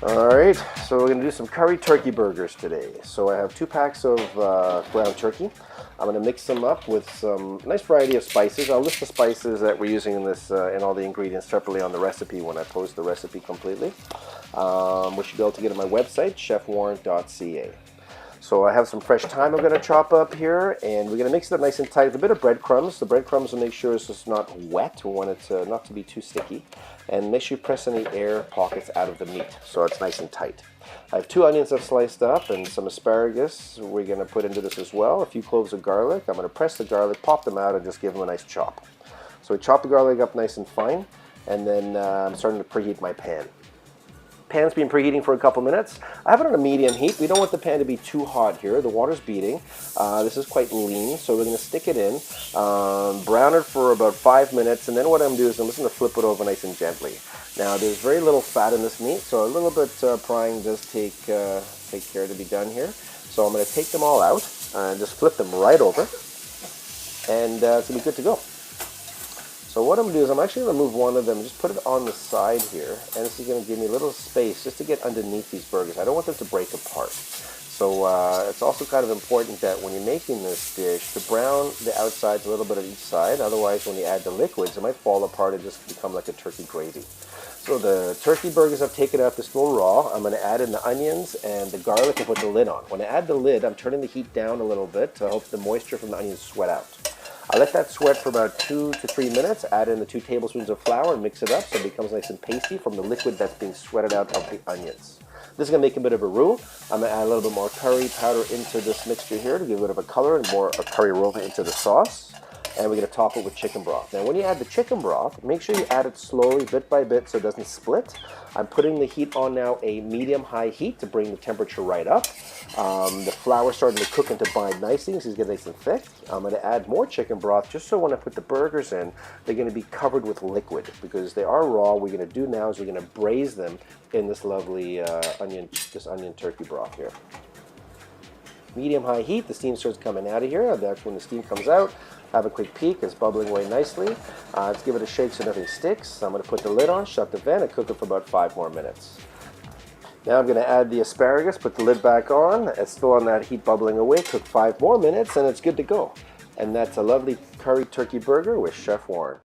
Alright, so we're going to do some curry turkey burgers today. So I have 2 packs of ground turkey. I'm going to mix them up with some nice variety of spices. I'll list the spices that we're using in this and all the ingredients separately on the recipe when I post the recipe completely, which you go to get on my website, chefwarren.ca. So I have some fresh thyme I'm going to chop up here, and we're going to mix it up nice and tight with a bit of breadcrumbs. The breadcrumbs will make sure it's just not wet. We want it not to be too sticky. And make sure you press any air pockets out of the meat so it's nice and tight. I have 2 onions I've sliced up and some asparagus we're going to put into this as well. A few cloves of garlic. I'm going to press the garlic, pop them out, and just give them a nice chop. So we chop the garlic up nice and fine, and then I'm starting to preheat my pan. Pan's been preheating for a couple minutes. I have it on a medium heat. We don't want the pan to be too hot here. The water's beating. This is quite lean, so we're going to stick it in, brown it for about 5 minutes, and then what I'm going to do is I'm just going to flip it over nice and gently. Now, there's very little fat in this meat, so a little bit frying does take care to be done here. So I'm going to take them all out and just flip them right over, and it's going to be good to go. So what I'm going to do is I'm actually going to move one of them, just put it on the side here, and this is going to give me a little space just to get underneath these burgers. I don't want them to break apart. So it's also kind of important that when you're making this dish, to brown the outsides a little bit of each side. Otherwise, when you add the liquids, it might fall apart and just become like a turkey gravy. So the turkey burgers I've taken out, they're still raw. I'm going to add in the onions and the garlic and put the lid on. When I add the lid, I'm turning the heat down a little bit to help the moisture from the onions sweat out. I let that sweat for about 2 to 3 minutes, add in the 2 tablespoons of flour and mix it up so it becomes nice and pasty from the liquid that's being sweated out of the onions. This is going to make a bit of a roux. I'm going to add a little bit more curry powder into this mixture here to give it a bit of a color and more curry aroma into the sauce. And we're going to top it with chicken broth. Now when you add the chicken broth, make sure you add it slowly, bit by bit, so it doesn't split. I'm putting the heat on now a medium-high heat to bring the temperature right up. The flour's starting to cook and to bind nicely, so it's getting nice and thick. I'm going to add more chicken broth just so when I put the burgers in, they're going to be covered with liquid because they are raw. What we're going to do now is we're going to braise them in this lovely onion turkey broth here. Medium-high heat, the steam starts coming out of here. That's when the steam comes out. Have a quick peek, it's bubbling away nicely. Let's give it a shake so nothing sticks. I'm going to put the lid on, shut the vent, and cook it for about 5 more minutes. Now I'm going to add the asparagus, put the lid back on. It's still on that heat bubbling away. Cook 5 more minutes, and it's good to go. And that's a lovely curry turkey burger with Chef Warren.